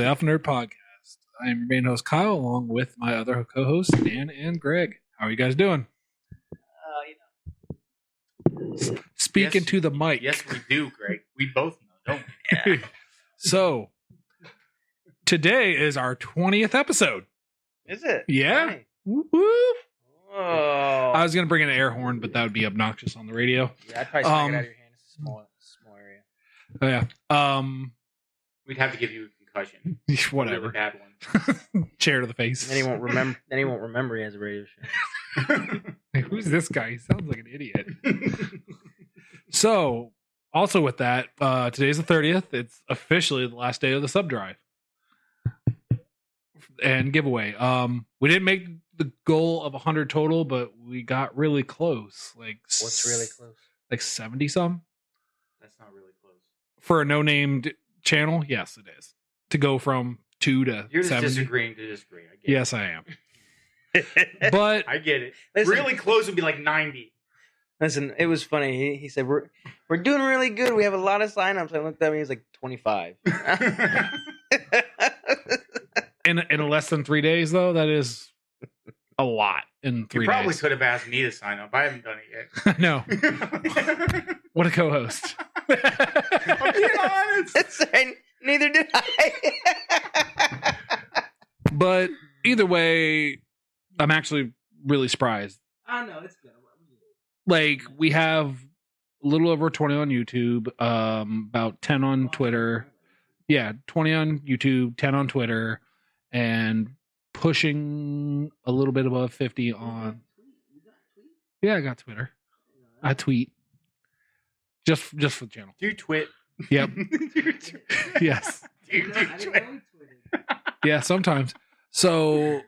the Alpha Nerd Podcast. I am your main host, Kyle, along with my other co-hosts, Dan and Greg. How are you guys doing? Speak into the mic. Yes, we do, Greg. We both know, don't we? Yeah. So, today is our 20th episode. Is it? Yeah. 20? Whoop, whoop. Oh. I was going to bring an air horn, but that would be obnoxious on the radio. Yeah, I'd probably smack it out of your hand. It's a small area. Oh, yeah. We'd have to give you a concussion. Whatever. A bad one. Chair to the face. Then he won't remember. He has a radio show. Hey, who's this guy? He sounds like an idiot. So, also with that, today's the 30th. It's officially the last day of the sub drive and giveaway. We didn't make the goal of 100 total, but we got really close. Like, What's really close? Like 70 some That's not really close. for a no-named channel. Yes, it is. To go from 2 to You're just 70. disagreeing to disagree. I get Yes, I am. But I get it. Listen, Really close would be like 90. Listen, it was funny. He said we're doing really good. We have a lot of signups. I looked at me. He's like 25. in less than 3 days, though, that is a lot in 3 You probably days. could have asked me to sign up. I haven't done it No. yet. What a co-host. I'm being honest. That's right. Neither did I. But either way, I'm actually really surprised. I know it's good. Like, we have a little over 20 on YouTube, about 10 on Twitter. Yeah, 20 on YouTube, 10 on Twitter, and pushing a little bit above 50 on. Yeah, I got Twitter. I tweet. Just for the channel. Do you twit? Yep. Do you twit? Yes. Do you twit? Yeah, sometimes. So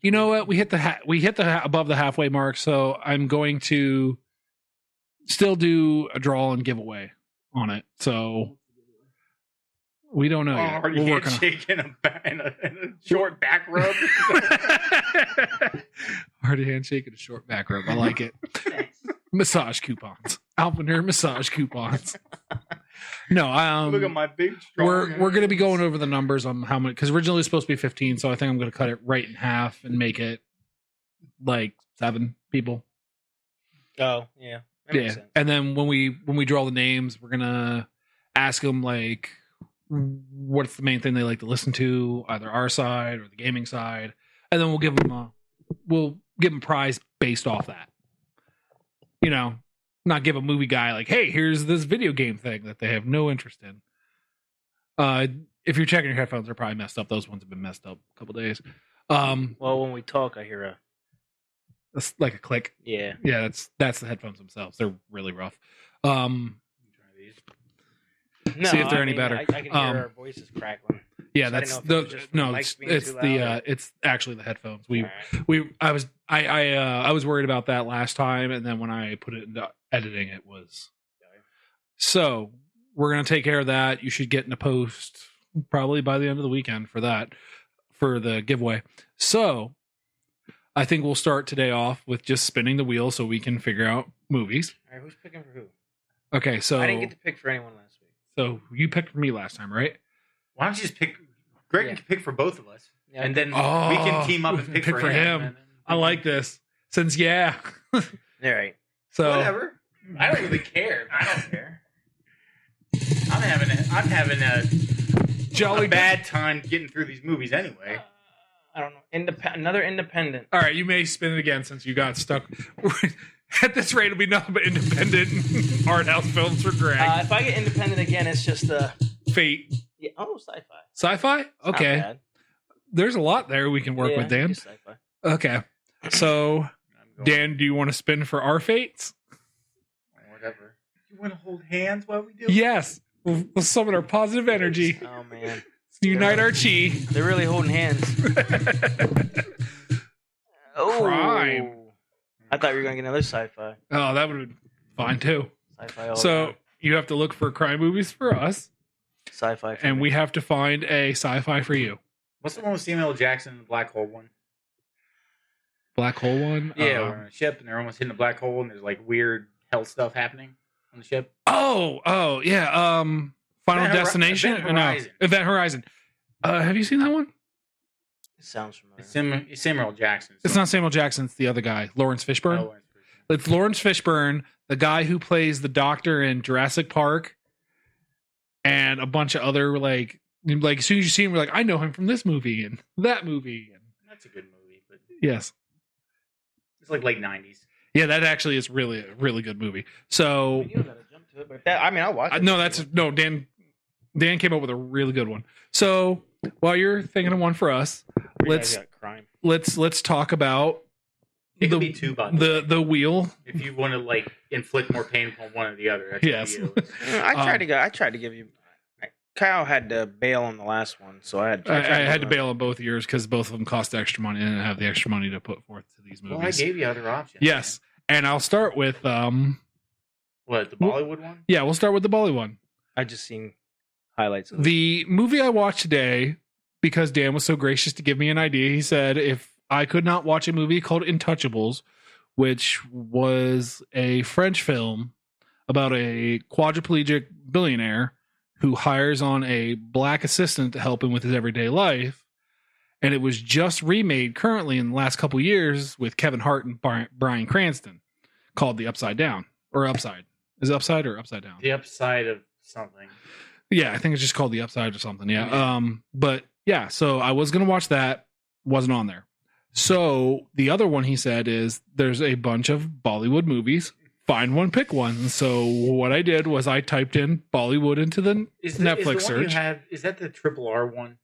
you know what? We hit the above the halfway mark. So I'm going to still do a draw and giveaway on it. So we don't know yet. Are you We're working handshake in a short back rub? Hard handshake and a short back rub. I like it. Massage coupons. Alpha Nerd massage coupons. No, Look at my big strong. we're going to be going over the numbers on how much, because originally it was supposed to be 15, so I think I'm going to cut it right in half and make it like 7 people. Oh yeah. That makes sense. And then when we draw the names, we're gonna ask them like, what's the main thing they like to listen to, either our side or the gaming side, and then we'll give them a prize based off that. You know, not give a movie guy like, hey, here's this video game thing that they have no interest in. If you're checking your headphones, they're probably messed up. Those ones have been messed up a couple days. Well, when we talk, I hear That's like a click. yeah. Yeah, that's the headphones themselves. They're really rough. No, See if they're any better. I can hear our voices crackling. Yeah, So I that's didn't know if it was just the mics being it's too the loud or- it's actually the headphones. Alright. I was worried about that last time, and then when I put it into editing, it was. So we're gonna take care of that. You should get in a post probably by the end of the weekend for that, for the giveaway. So I think we'll start today off with just spinning the wheel so we can figure out movies. All right, who's picking for who? Okay, so I didn't get to pick for anyone last week. so you picked for me last time, right? Why don't you just pick? Greg Yeah. can pick for both of us, Yeah. and then Oh, we can team up and pick for him. I like this. Since All right. so Whatever. I don't really care. I don't care. I'm having a jolly bad time getting through these movies anyway. I don't know. Another independent. All right, you may spin it again since you got stuck. At this rate, it'll be nothing but independent art house films for Greg. If I get independent again, it's just Fate, yeah, sci-fi. sci-fi. It's not Okay, bad. there's a lot there we can work Yeah, with, Dan. just sci-fi. Okay, so I'm going, Dan, do you want to spin for our fates? whatever. You want to hold hands while we do? Yes, we'll summon our positive energy, Oh man, unite our chi. they're really holding hands. Oh, Crime. I thought you were gonna get another sci-fi. Oh, that would have been fine too. Sci-fi. All So around. you have to look for crime movies for us, Sci-fi. For and me. we have to find a sci-fi for you. What's the one with Samuel L. Jackson and the black hole one? Black hole one. Yeah, we're on a ship and they're almost hitting the black hole and there's like weird hell stuff happening on the ship. Oh, yeah. Final Event Destination? Event Horizon. No, Event Horizon. Have you seen that one? It sounds familiar. It's Samuel Jackson. It's not Samuel Jackson. It's the other guy, Lawrence Fishburne. Oh, It's Lawrence Fishburne, the guy who plays the doctor in Jurassic Park, and a bunch of other like as soon as you see him, you're like, I know him from this movie and that movie. And that's a good movie, but yes, it's like late 90s. yeah, that actually is really a really good movie. So You gotta jump to it, but I'll watch it. no, Dan came up with a really good one. So while you're thinking of one for us, Crime. let's talk about It could be two, by the way. the wheel. If you want to like inflict more pain upon one or the other, that's Yes. up to you. I tried to give you. Kyle had to bail on the last one, so I had to bail on both years because both of them cost extra money and I didn't have the extra money to put forth to these movies. Well, I gave you other options. Yes, and I'll start with What, the Bollywood one? yeah, we'll start with the Bolly one. I just seen highlights of it. The movie I watched today, because Dan was so gracious to give me an idea, he said if I could not watch a movie called Intouchables, which was a French film about a quadriplegic billionaire who hires on a black assistant to help him with his everyday life. And it was just remade currently in the last couple years with Kevin Hart and Bryan Cranston, called The Upside Down. Or Upside. Is it Upside or Upside Down? The upside of something. Yeah, I think it's just called The Upside or something. Yeah. But yeah, so I was going to watch that. Wasn't on there. So the other one he said is there's a bunch of Bollywood movies. Find one, pick one. So what I did was I typed in Bollywood into the Netflix search. Is that the Triple R one?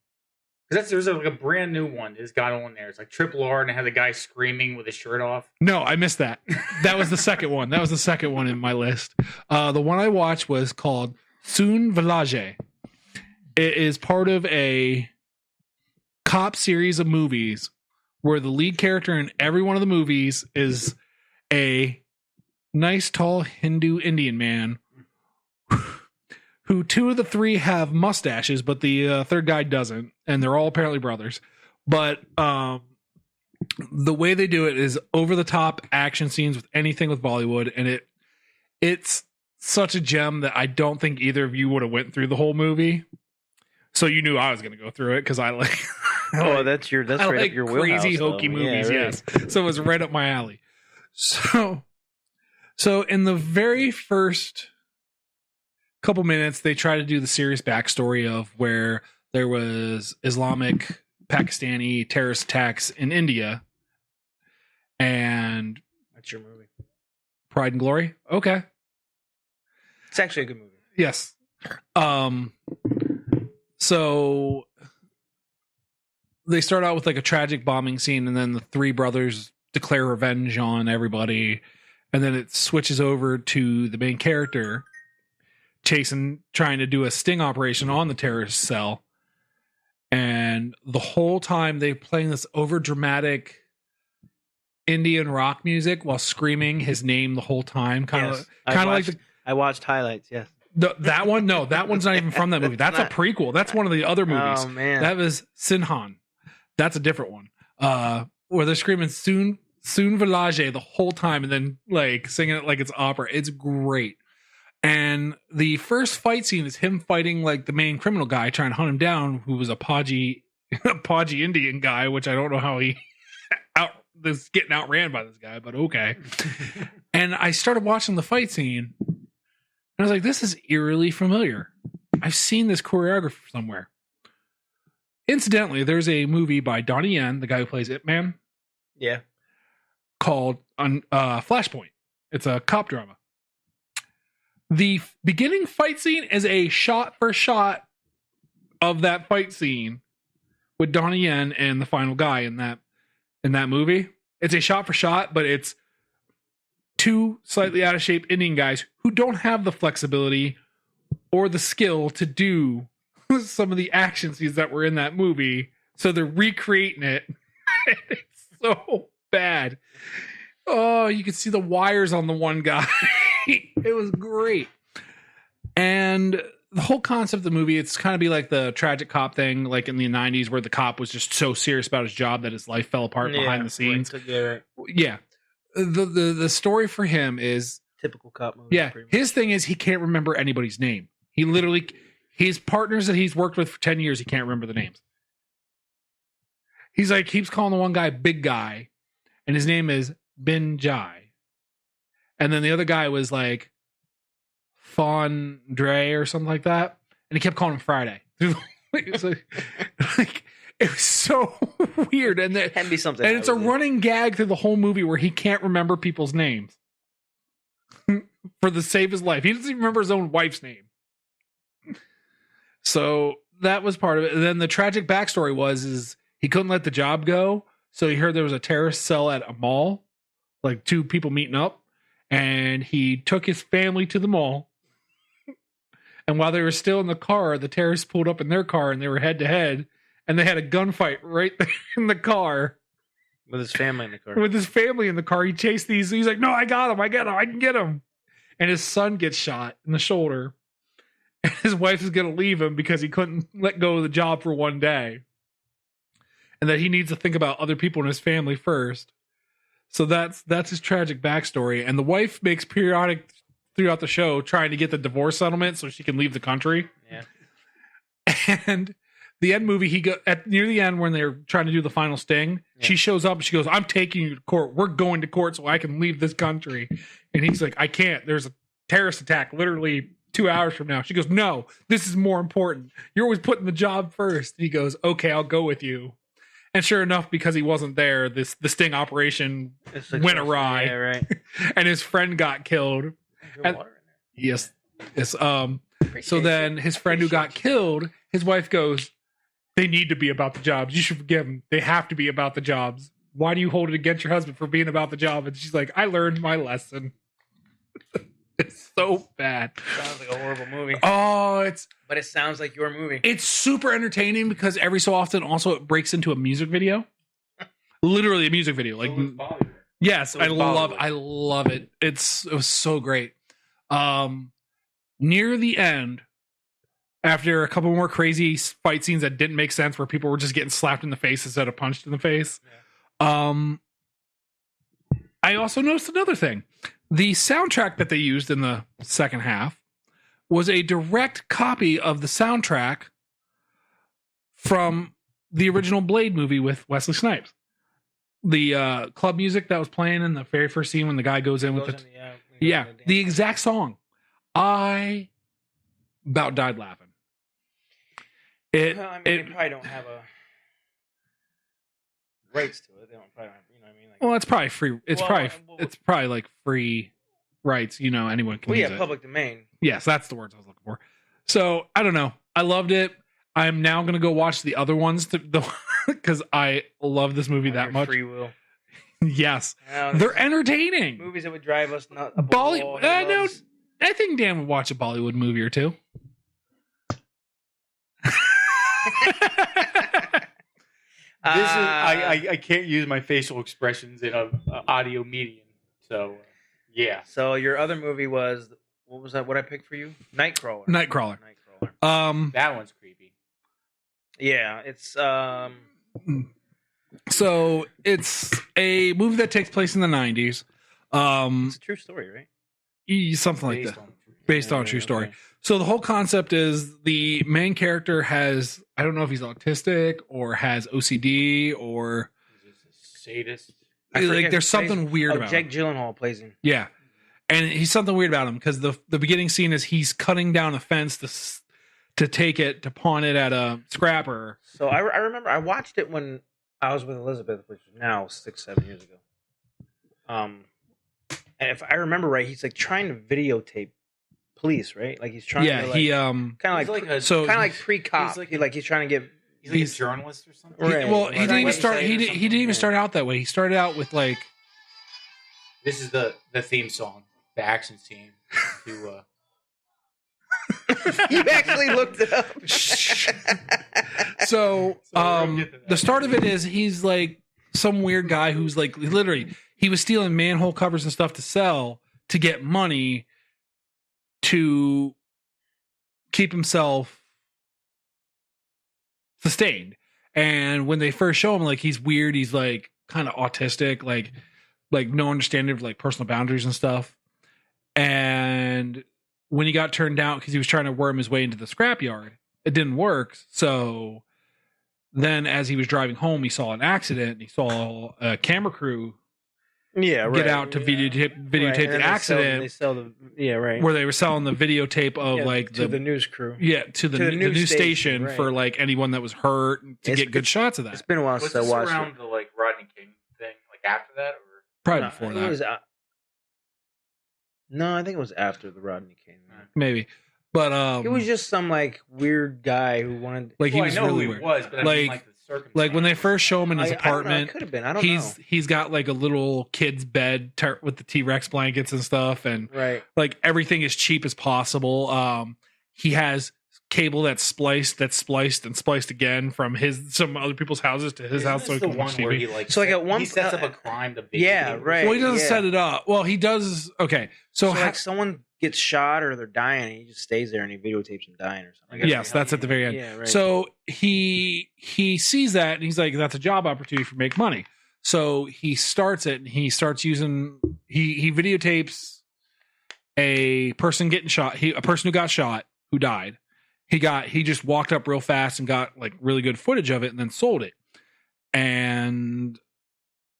Because there's like a brand new one that's got on there. It's like Triple R and it had the guy screaming with his shirt off. No, I missed that. That was the second one. That was the second one in my list. The one I watched was called Soon Village. It is part of a cop series of movies where the lead character in every one of the movies is a nice, tall Hindu Indian man who two of the three have mustaches, but the third guy doesn't. And they're all apparently brothers. But the way they do it is over the top action scenes with anything with Bollywood. And it's such a gem that I don't think either of you would have went through the whole movie. So you knew I was going to go through it because I like... that's right up your wheelhouse. Crazy hokey movies, yeah, right. yes. So it was right up my alley. So in the very first couple minutes, they try to do the serious backstory of where there was Islamic Pakistani terrorist attacks in India, and That's your movie. Pride and Glory. Okay, It's actually a good movie. yes. So they start out with like a tragic bombing scene, and then the three brothers declare revenge on everybody. And then it switches over to the main character trying to do a sting operation on the terrorist cell. And the whole time they're playing this over dramatic Indian rock music while screaming his name the whole time. Kind of like I watched highlights. Yes. that one. No, that one's not even from that movie. That's a prequel. That's one of the other movies. Oh man, That was Sinhan. That's a different one. Where they're screaming Soon Village the whole time and then like singing it like it's opera. It's great. And the first fight scene is him fighting like the main criminal guy trying to hunt him down, who was a podgy Indian guy, which I don't know how he is getting outran by this guy, but okay. And I started watching the fight scene and I was like, this is eerily familiar. I've seen this choreographer somewhere. Incidentally, there's a movie by Donnie Yen, the guy who plays Ip Man, yeah. called Flashpoint. It's a cop drama. The beginning fight scene is a shot for shot of that fight scene with Donnie Yen and the final guy in that movie. It's a shot for shot, but it's two slightly out of shape Indian guys who don't have the flexibility or the skill to do some of the action scenes that were in that movie. So they're recreating it. It's so bad. Oh, you could see the wires on the one guy. It was great. And the whole concept of the movie, it's kind of be like the tragic cop thing, like in the 90s, where the cop was just so serious about his job that his life fell apart behind the scenes. Right. Yeah. The story for him is Typical cop movie. yeah. His thing is he can't remember anybody's name. He his partners that he's worked with for 10 years, he can't remember the names. He's like, keeps calling the one guy Big Guy, and his name is Ben Jai. And then the other guy was like Fawn Dre or something like that. And he kept calling him Friday. It was like, it was so weird. And Can be something. it's a running gag through the whole movie where he can't remember people's names for the save his life. He doesn't even remember his own wife's name. So that was part of it. And then the tragic backstory is he couldn't let the job go. So he heard there was a terrorist cell at a mall, like 2 people meeting up. And he took his family to the mall. And while they were still in the car, the terrorists pulled up in their car and they were head to head. And they had a gunfight right there in the car. With his family in the car. With his family in the car. He chased these. He's like, no, I got him. I can get him. And his son gets shot in the shoulder. And his wife is going to leave him because he couldn't let go of the job for one day. And that he needs to think about other people in his family first. So that's his tragic backstory. And the wife makes periodic throughout the show trying to get the divorce settlement so she can leave the country. Yeah. And the end movie, near the end when they're trying to do the final sting, she shows up and she goes, I'm taking you to court. We're going to court so I can leave this country. And he's like, I can't. There's a terrorist attack literally 2 hours from now. She goes, no, this is more important. You're always putting the job first. He goes, okay, I'll go with you. And sure enough, because he wasn't there, the sting operation went awry. Yeah, right. And his friend got killed. And- Water in there. Yes. So then his friend who got killed, his wife goes, they need to be about the jobs. You should forgive them. They have to be about the jobs. Why do you hold it against your husband for being about the job? And she's like, I learned my lesson. It's so bad. Sounds like a horrible movie. Oh, But it sounds like your movie. it's super entertaining because every so often also it breaks into a music video. Literally a music video. Like, yes, So it's I love it. It was so great. Near the end, after a couple more crazy fight scenes that didn't make sense, where people were just getting slapped in the face instead of punched in the face, I also noticed another thing. The soundtrack that they used in the second half was a direct copy of the soundtrack from the original Blade movie with Wesley Snipes. The club music that was playing in the very first scene when the guy goes in with the exact song. I about died laughing. They probably don't have a rights to it. They don't probably, you know what I mean? Like, well, it's probably free. It's probably like free rights. You know, anyone can use it. Public domain. Yes, that's the words I was looking for. So I don't know. I loved it. I'm now gonna go watch the other ones because I love this movie that much. Free will. Yes, they're entertaining. Movies that would drive us nuts. Bollywood. No, I think Dan would watch a Bollywood movie or two. I can't use my facial expressions in a audio medium. So yeah. So your other movie was, what was that? What I picked for you? Nightcrawler. Nightcrawler. That one's creepy. Yeah, it's So it's a movie that takes place in the 90s. it's a true story, right? Something like that. Based on a true story. So the whole concept is the main character has, I don't know if he's autistic or has OCD or He's a sadist. like there's something weird about Jake him. Gyllenhaal plays him. Yeah. And he's something weird about him because the beginning scene is he's cutting down a fence to take it, to pawn it at a scrapper. So I remember I watched it when I was with Elizabeth, which is now 6-7 years ago. And if I remember right, he's like trying to videotape police, right? Like he's trying to he kind of like pre-cop. He's trying to get. He's like a journalist or something. Right. Well, he didn't even start. He Something. didn't even start out that way. He started out with like. This is the theme song, the action scene to. You actually looked it up. So, we'll get to that. the start of it is he's like some weird guy who's like literally he was stealing manhole covers and stuff to sell to get money to keep himself sustained. And when they first show him, like he's weird, he's like kind of autistic, like no understanding of like personal boundaries and stuff. And when he got turned down because he was trying to worm his way into the scrapyard, it didn't work. So then as he was driving home, he saw an accident. And he saw a camera crew get out to videotape the accident. They sell the where they were selling the videotape of like to the news crew. Yeah, to the news station for like anyone that was hurt to get good shots of that. It's been a while since I watched around the like Rodney King thing, like after that, or probably before that. No, I think it was after the Rodney King. Maybe. But he was just some like weird guy who wanted like he was really weird. Was, but I mean, like when they first show him in his apartment, could have been. I don't know. He's got like a little kid's bed with the T-Rex blankets and stuff, and like everything is cheap as possible. He has cable that's spliced and spliced again from some other people's houses to his house. So the one where he like at one he sets up a crime. Right. Well, he doesn't set it up. Well, he does. Okay, so like someone gets shot or they're dying, and he just stays there and he videotapes them dying or something. Yes, that's at the very end. Yeah, right. So he sees that and he's like, that's a job opportunity for make money. So he starts it and he starts using he videotapes a person getting shot. A person who got shot, who died. He just walked up real fast and got like really good footage of it and then sold it. And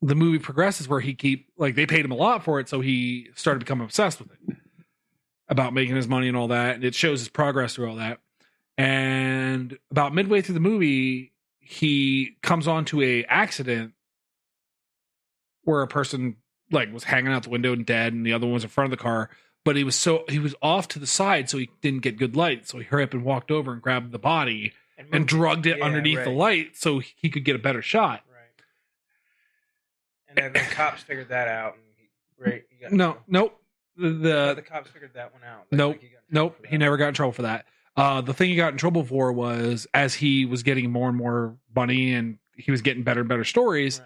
the movie progresses where they paid him a lot for it, so he started becoming obsessed with it, about making his money and all that, and it shows his progress through all that. And about midway through the movie, he comes onto a accident where a person like was hanging out the window and dead, and the other one was in front of the car. But he was off to the side, so he didn't get good light. So he hurried up and walked over and grabbed the body and drugged it underneath the light so he could get a better shot. Right. And then the cops figured that out. And nope. The cops figured that one out. Nope. He never got in trouble for that. The thing he got in trouble for was as he was getting more and more money and he was getting better and better stories.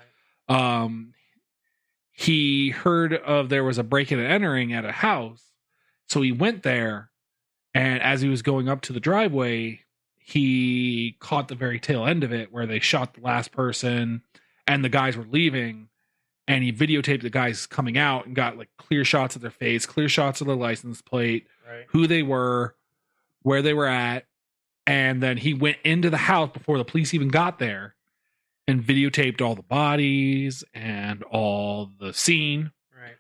Right. He heard of there was a break-in and entering at a house. So he went there, and as he was going up to the driveway, he caught the very tail end of it where they shot the last person and the guys were leaving. And he videotaped the guys coming out and got like clear shots of their face, clear shots of their license plate, who they were, where they were at. And then he went into the house before the police even got there and videotaped all the bodies and all the scene. Right.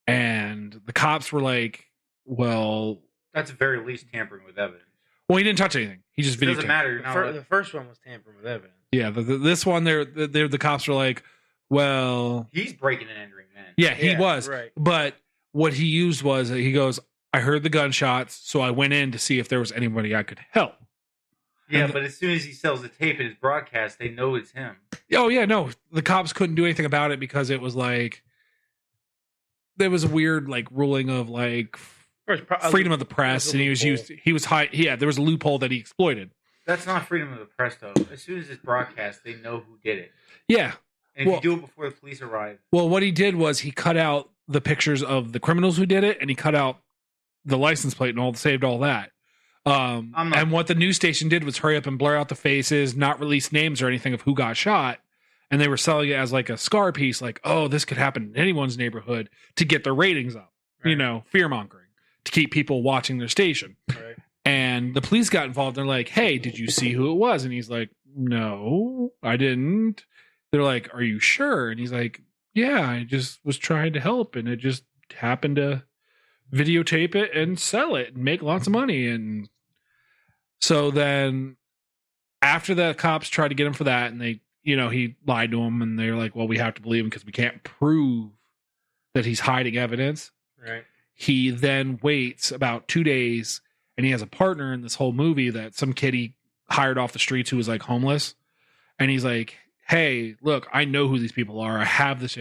And the cops were like, well, that's at the very least tampering with evidence. Well, he didn't touch anything. He just videotaped. It doesn't matter. The first one was tampering with evidence. Yeah. This one, the cops were like, well, he's breaking and entering, man. Yeah, he was. Right. But what he used was he goes, I heard the gunshots, so I went in to see if there was anybody I could help. Yeah, but as soon as he sells the tape in his broadcast, they know it's him. Oh, yeah, no. The cops couldn't do anything about it because it was like there was a weird like ruling of like freedom of the press, and there was a loophole that he exploited. That's not freedom of the press, though. As soon as it's broadcast, they know who did it. Yeah. And if you do it before the police arrive. Well, what he did was he cut out the pictures of the criminals who did it, and he cut out the license plate and saved all that. And what the news station did was hurry up and blur out the faces, not release names or anything of who got shot. And they were selling it as like a scar piece, like, oh, this could happen in anyone's neighborhood to get their ratings up, fear mongering, to keep people watching their station. Right. And the police got involved. They're like, hey, did you see who it was? And he's like, no, I didn't. They're like, are you sure? And he's like, yeah, I just was trying to help. And it just happened to videotape it and sell it and make lots of money. And so then after the cops tried to get him for that, and they, he lied to them, and they're like, well, we have to believe him because we can't prove that he's hiding evidence. Right. He then waits about 2 days, and he has a partner in this whole movie that some kid he hired off the streets who was like homeless. And he's like, hey, look, I know who these people are. I have this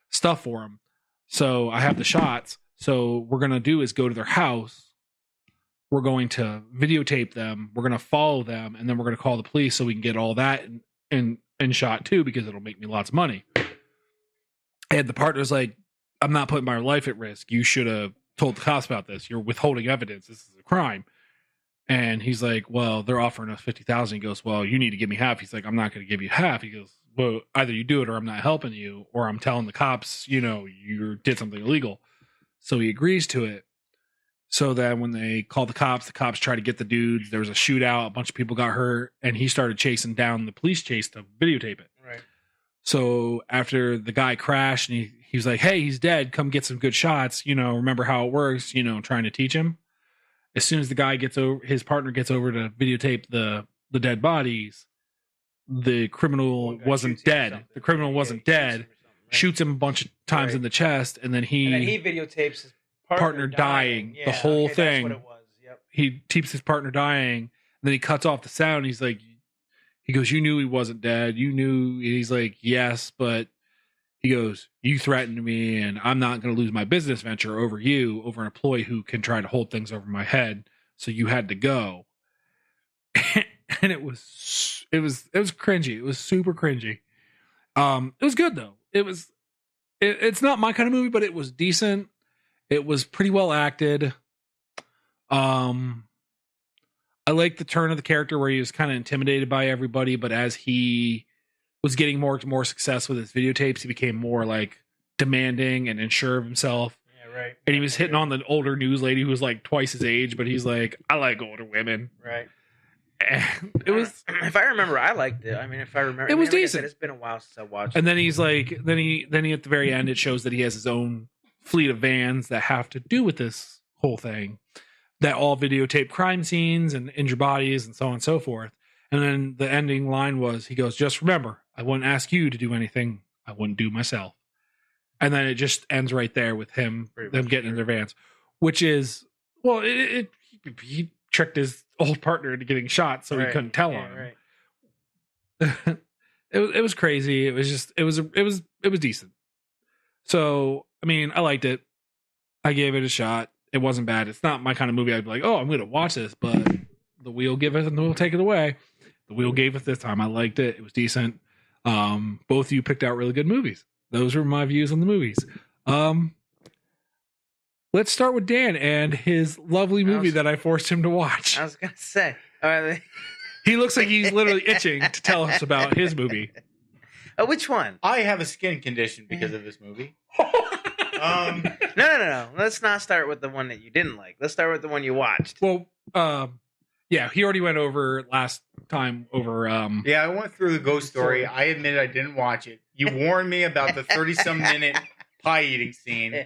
stuff for them. So I have the shots. So we're going to do is go to their house. We're going to videotape them. We're going to follow them. And then we're going to call the police so we can get all that in shot too, because it'll make me lots of money. And the partner's like, I'm not putting my life at risk. You should have told the cops about this. You're withholding evidence. This is a crime. And he's like, well, they're offering us $50,000. He goes, well, you need to give me half. He's like, I'm not going to give you half. He goes, well, either you do it or I'm not helping you, or I'm telling the cops, you did something illegal. So he agrees to it. So then when they called the cops tried to get the dudes. There was a shootout. A bunch of people got hurt, and he started chasing down the police chase to videotape it. Right. So after the guy crashed, and he was like, "Hey, he's dead. Come get some good shots. Remember how it works." Trying to teach him. As soon as the guy his partner gets over to videotape the dead bodies, the criminal wasn't dead. The criminal wasn't dead. Shoots him a bunch of times in the chest, and then he videotapes his partner dying. Yeah, the whole thing. That's what it was. Yep. He tapes his partner dying, and then he cuts off the sound. He's like, he goes, "You knew he wasn't dead. You knew." And he's like, "Yes, but," he goes, "You threatened me, and I'm not going to lose my business venture over you, over an employee who can try to hold things over my head. So you had to go." And it was cringy. It was super cringy. It was good though. It's not my kind of movie, but it was decent. It was pretty well acted. I like the turn of the character where he was kind of intimidated by everybody, but as he was getting more success with his videotapes, he became more like demanding and unsure of himself. Yeah, right. And he was hitting on the older news lady who was like twice his age, but he's like, "I like older women." Right. And it was, if I remember, I liked it. I mean, if I remember, it was like I decent. said, it's been a while since I watched. And then he's like, then he at the very end, it shows that he has his own fleet of vans that have to do with this whole thing, that all videotape crime scenes and injured bodies and so on and so forth. And then the ending line was, he goes, "Just remember, I wouldn't ask you to do anything I wouldn't do myself." And then it just ends right there with them getting in their vans, which is, well, he tricked his old partner into getting shot, so he couldn't tell on him. Right. It was crazy. It was decent. So, I mean, I liked it. I gave it a shot. It wasn't bad. It's not my kind of movie I'd be like, "Oh, I'm going to watch this," but the wheel giveth and the wheel take it away. The wheel gave it this time. I liked it. It was decent. Both of you picked out really good movies. Those were my views on the movies. Let's start with Dan and his lovely movie that I forced him to watch. I was going to say. He looks like he's literally itching to tell us about his movie. Which one? I have a skin condition because of this movie. No. Let's not start with the one that you didn't like. Let's start with the one you watched. Well, yeah, he already went over last time over. Yeah, I went through the Ghost Story. I admit I didn't watch it. You warned me about the 30-some minute pie eating scene,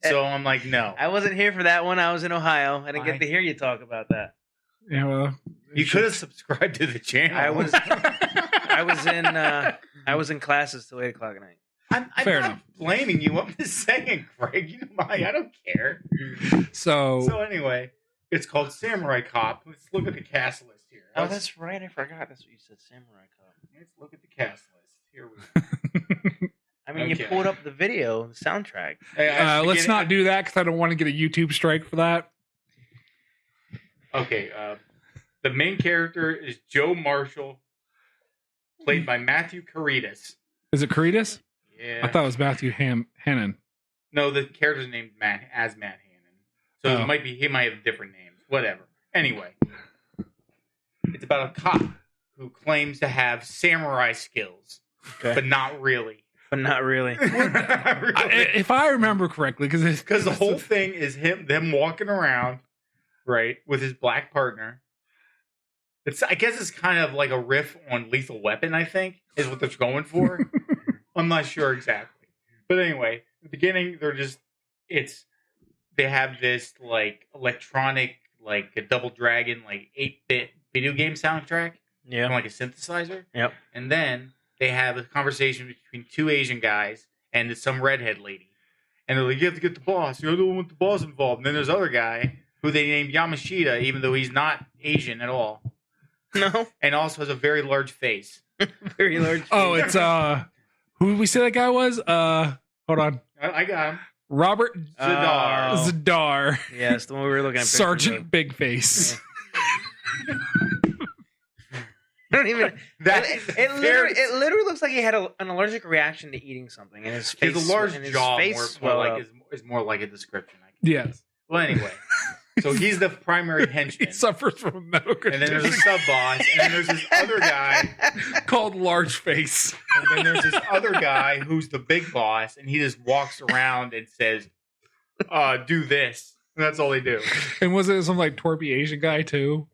so I'm like, no. I wasn't here for that one. I was in Ohio. I didn't get to hear you talk about that. Yeah, well, you could have subscribed to the channel. I was in classes till 8:00 at night. I'm not blaming you. I'm just saying, Greg. You know, I don't care. So anyway, it's called Samurai Cop. Let's look at the cast list here. Oh, that's right. I forgot. That's what you said, Samurai Cop. Let's look at the cast list. Here we go. I mean, you pulled up the video, the soundtrack. Let's not do that because I don't want to get a YouTube strike for that. Okay. The main character is Joe Marshall, played by Matthew Caritas. Is it Caritas? Yeah. I thought it was Matthew Hannon. No, the character's named Matt Hannon. So he might have different names. Whatever. Anyway, it's about a cop who claims to have samurai skills, but not really. But not really. If I remember correctly, because the whole thing is them walking around, right, with his black partner. I guess it's kind of like a riff on Lethal Weapon, I think, is what they're going for. I'm not sure exactly. But anyway, at the beginning, they have this like electronic, like a Double Dragon, like 8-bit video game soundtrack. Yeah. From like a synthesizer. Yep. And then they have a conversation between two Asian guys and some redhead lady. And they're like, "You have to get the boss. You're the one with the boss involved." And then there's other guy who they named Yamashita, even though he's not Asian at all. No. And also has a very large face. Very large face. Oh, it's who did we say that guy was? Hold on. I got him. Robert Zadar. Zadar. Yes, the one we were looking at. Sergeant Big Face. Yeah. I don't even. It literally looks like he had an allergic reaction to eating something, and his face. His large jaw is more like a description. Yes. Well, anyway, so he's the primary henchman. He suffers from a medical condition. And then there's a sub boss, and then there's this other guy called Large Face. And then there's this other guy who's the big boss, and he just walks around and says, "Do this." That's all they do. And was it some like twerpy Asian guy too?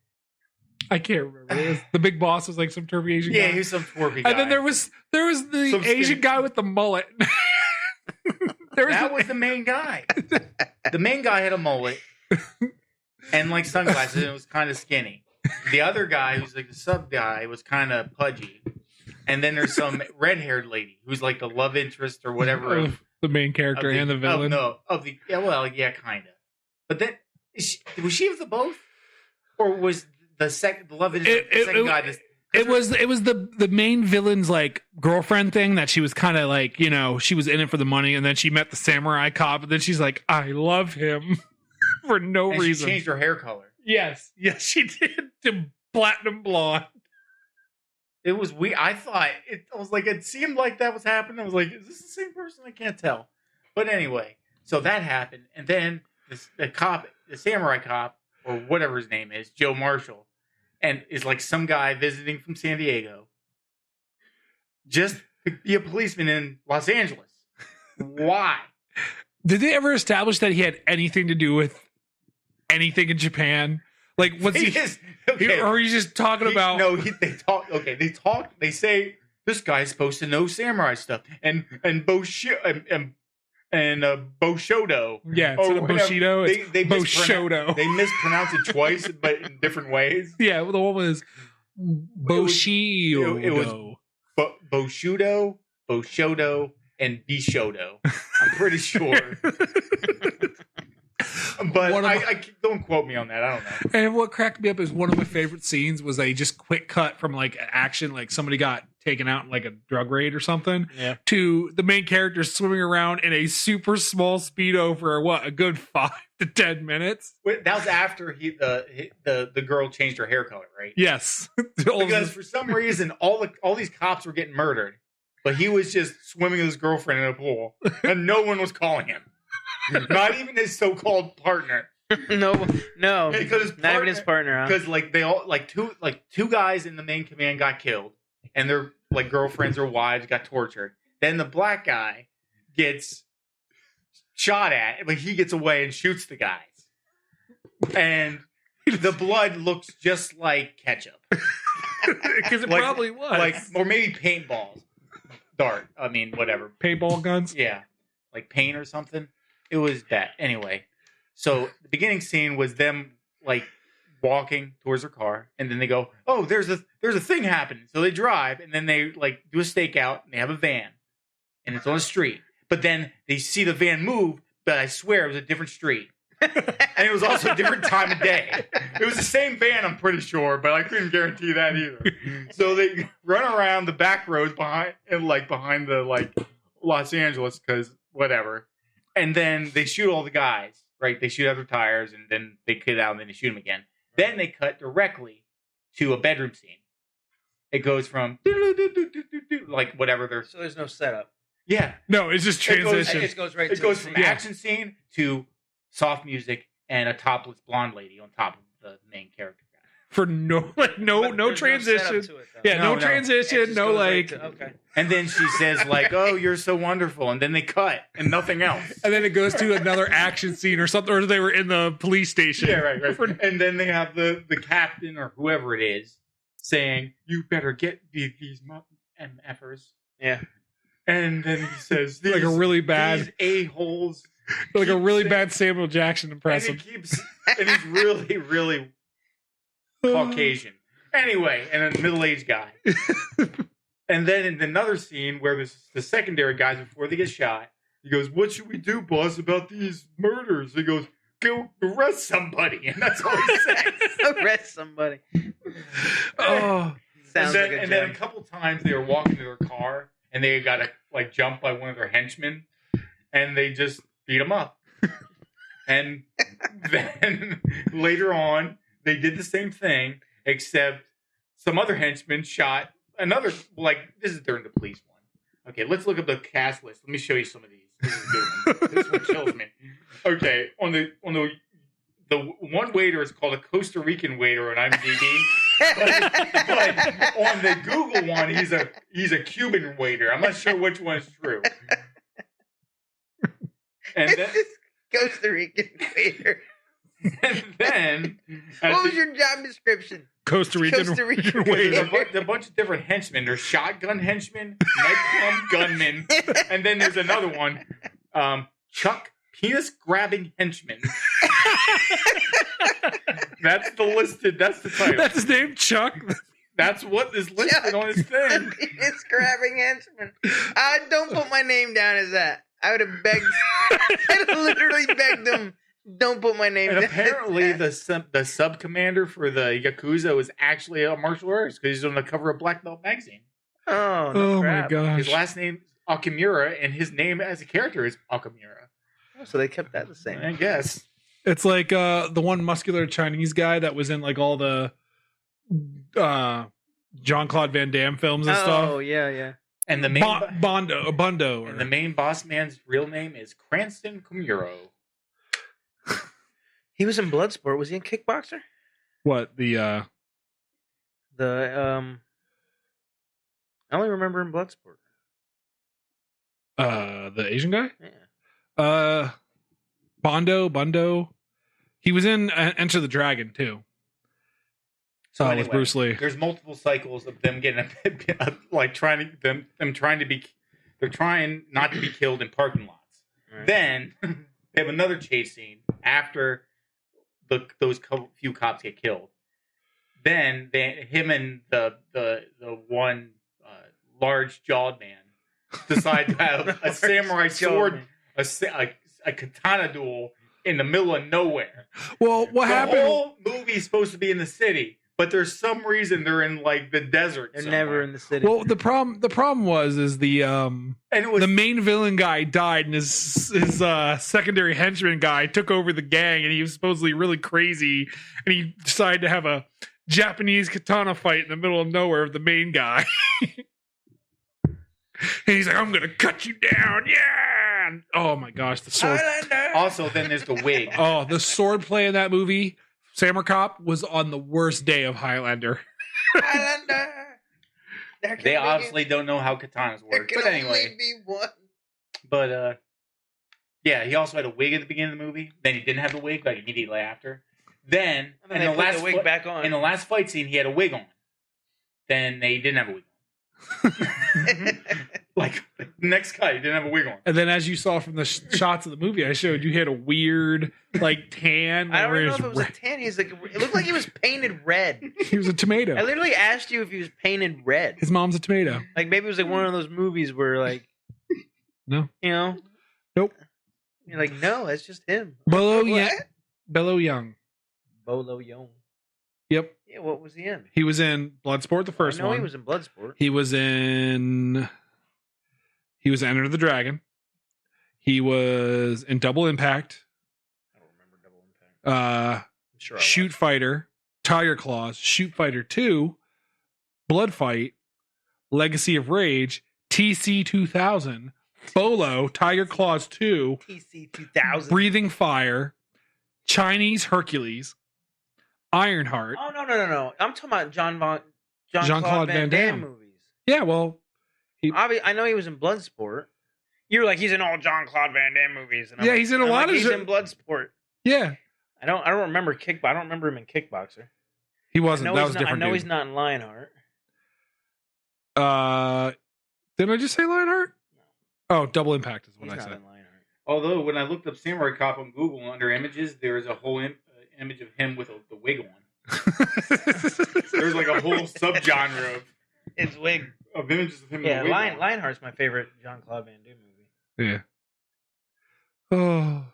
I can't remember. The big boss was like some twerpy Asian guy. Yeah, he's some twerpy guy. And then there was the Some Asian skinny- guy with the mullet. That was the main guy. The main guy had a mullet and like sunglasses, and it was kind of skinny. The other guy, who's like the sub guy, was kind of pudgy. And then there's some red-haired lady who's like the love interest or whatever of the main character and the villain. Yeah, kind of. But then was she of the both, or was the love interest the second guy? It was the main villain's like girlfriend thing that she was kind of like, you know, she was in it for the money, and then she met the samurai cop, and then she's like, I love him for no and reason. She changed her hair color. Yes, she did to platinum blonde. It was weird. I was like, it seemed like that was happening. I was like, is this the same person? I can't tell. But anyway, so that happened, and then the samurai cop, or whatever his name is, Joe Marshall, and is like some guy visiting from San Diego, just to be a policeman in Los Angeles. Why? Did they ever establish that he had anything to do with anything in Japan? Like, was he? Okay. Or he's just talking about? No, they talk. Okay, they talk. They say this guy's supposed to know samurai stuff, and Bushido. Yeah, or instead of whatever. Bushido, it's They Bushodo. They mispronounce it twice, but in different ways. Yeah, well, the one was Bushido. It was Bushido, Bushodo, and Bishodo. I'm pretty sure. But I don't quote me on that. I don't know. And what cracked me up is one of my favorite scenes was a just quick cut from like action, like somebody got taken out in like a drug raid or something, to the main character swimming around in a super small Speedo for a good 5 to 10 minutes. Wait, that was after the girl changed her hair color, right? Yes, Because for some reason all these cops were getting murdered, but he was just swimming with his girlfriend in a pool, and no one was calling him. Not even his so-called partner. No, Because not even his partner. Huh? Because like they all two guys in the main command got killed, and their like girlfriends or wives got tortured. Then the black guy gets shot at, but he gets away and shoots the guys, and the blood looks just like ketchup. Because it probably was or maybe paintballs, whatever. paintball guns. Yeah, like paint or something. It was that. Anyway, so the beginning scene was them like walking towards their car, and then they go, "Oh, there's a thing happening." So they drive, and then they like do a stakeout, and they have a van, and it's on a street. But then they see the van move, but I swear it was a different street, and it was also a different time of day. It was the same van, I'm pretty sure, but I couldn't guarantee that either. So they run around the back roads behind the Los Angeles, because whatever. And then they shoot all the guys, right? They shoot out their tires, and then they get out, and then they shoot them again. Then they cut directly to a bedroom scene. It goes from like whatever they're. So there's no setup. Yeah, No, it's just transition. It goes right. it to goes the from scene. action scene to soft music and a topless blonde lady on top of the main character. For no But there's transition. setup to it, though. Yeah, no No. transition, It just no goes right like. to- okay. And then she says like, "Oh, you're so wonderful," and then they cut and nothing else. And then it goes to another action scene or something, or they were in the police station. Yeah, right. And then they have the captain or whoever it is saying, "You better get these MFers." Yeah. And then he says, Like a really bad, these a-holes. like a keep really saying- bad Samuel Jackson And impression. and he's really, really Caucasian. Anyway, and a middle-aged guy. And then in another scene where the secondary guys, before they get shot, he goes, "What should we do, boss, about these murders?" He goes, "Go arrest somebody." And that's all he says. Arrest somebody. Oh, Sounds like a And then a gem. couple times they were walking to their car, and they got like jumped by one of their henchmen, and they just beat them up. And then later on, they did the same thing, except some other henchmen shot another. Like, this is during the police one. Okay, let's look up the cast list. Let me show you some of these. This is a good one. This one kills me. Okay, on the one waiter is called a Costa Rican waiter on IMDb. But on the Google one, he's a Cuban waiter. I'm not sure which one is true. And then, Costa Rican waiter. And then What was your job description? Costa Rican. Costa Rican Wait. there's a bunch of different henchmen. There's shotgun henchmen, nightclub gunmen, and then there's another one, Chuck penis grabbing henchman. That's the listed. That's the title. That's his name, Chuck. That's what is listed on his thing. Penis grabbing henchman. Don't put my name down as that. I would have begged. I'd have literally begged them. Don't put my name And down. apparently, the sub commander for the Yakuza was actually a martial artist because he's on the cover of Black Belt magazine. Oh, no Oh crap. my His gosh. last name is Akamura, and his name as a character is Akamura. Oh, so they kept that the same. I guess. It's like the one muscular Chinese guy that was in like all the Jean-Claude Van Damme films and stuff. Oh, yeah. And the main Bondo. and the main boss man's real name is Cranston Kumuro. He was in Bloodsport. Was he in Kickboxer? What the I only remember in Bloodsport. the Asian guy? Yeah. Bondo. He was in Enter the Dragon too. So with anyway, Bruce Lee. there's multiple cycles of them getting like trying to them trying to be. They're trying not to be killed in parking lots. Right. Then they have another chase scene after those few cops get killed. Then him and the one large jawed man decide to have a samurai sword, a katana duel in the middle of nowhere. Well, what The happened? whole movie's supposed to be in the city, but there's some reason they're in like the desert. They're somewhere. never in the city. Well, the problem was the And it was the main villain guy died, and his secondary henchman guy took over the gang, and he was supposedly really crazy, and he decided to have a Japanese katana fight in the middle of nowhere with the main guy. And he's like, "I'm gonna cut you down, yeah!" And, oh my gosh, the sword! Highlander. also then there's the wig. Oh, the sword play in that movie, Samurai Cop, was on the worst day of Highlander. Highlander. There can They be- obviously don't know how katanas there work. can But anyway, only be one. but yeah, he also had a wig at the beginning of the movie. Then he didn't have the wig like immediately after. Then And then they put the wig back on. in the last fight scene, he had a wig on. Then they didn't have a wig on. Like the next guy, he didn't have a wig on. And then, as you saw from the shots of the movie I showed, you had a weird like tan. I don't where know his if it was a tan. He's like, it looked like he was painted red. he was a tomato. I literally asked you if he was painted red. His mom's a tomato. Like maybe it was like one of those movies where like, No. you know, Nope. You're like, no, that's just him. Bolo What? Young. Bolo Young. Yep. Yeah, what was he in? He was in Bloodsport, the first I know one. he was in Bloodsport. He was in Enter the Dragon. He was in Double Impact. I don't remember Double Impact. I'm sure I Shoot watched. Fighter, Tiger Claws, Shoot Fighter 2, Blood Fight, Legacy of Rage, TC 2000, Bolo, Tiger Claws 2, TC 2000. Breathing Fire, Chinese Hercules, Ironheart. Oh no! I'm talking about Jean-Claude Van Damme movies. Yeah, well, I know he was in Bloodsport. You were like, he's in all Jean-Claude Van Damme movies. And I'm Yeah, like- he's in a I'm lot like, of He's shit. in Bloodsport. yeah, I don't remember I don't remember him in Kickboxer. he I wasn't. know That he's was not, different. I know dude. he's not in Lionheart. Didn't I just say Lionheart? Oh, Double Impact is what He's I not said. in Lionheart. Although when I looked up Samurai Cop on Google under images, there is a whole image of him with the wig on. There's like a whole subgenre It's wig. of images of him. Yeah, with a wig on. Lionheart's my favorite Jean-Claude Van Damme movie. Yeah. Oh.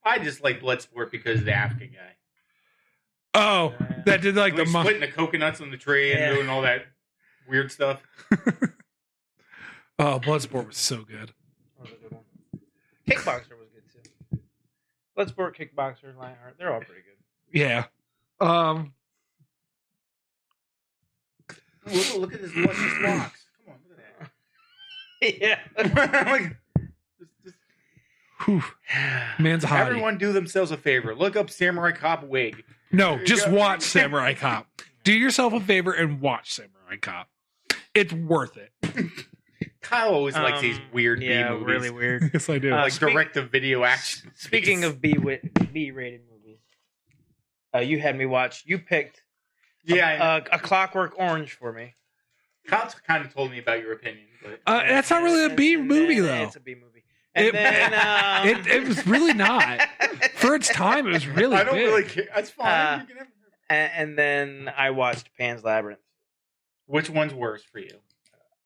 I just like Bloodsport because of the African guy. Oh, that did like Like the splitting the coconuts on the tree and Yeah. doing all that weird stuff. Oh, Bloodsport was so good. That was a good one. Kickboxer was good too. Bloodsport, Kickboxer, Lionheart, they're all pretty good. Yeah. Look at this luscious locks. Come on, look Yeah. at that. Like, just- Whew. Man's a hottie. everyone do themselves a favor. Look up Samurai Cop wig. No, just Yeah. watch Samurai Cop. Do yourself a favor and watch Samurai Cop. It's worth it. Kyle always likes these weird B yeah, movies. really weird. Yes, I do. Like Speak- direct-to-video action. Speaking of B-rated movies, you had me watch. You picked a Clockwork Orange for me. Kyle kind of told me about your opinion, but That's not really a B And movie, then- though. It's a B movie. And It- then It was really not. For its time, it was really I don't big. really care. That's fine. You can have- and then I watched Pan's Labyrinth. Which one's worse for you?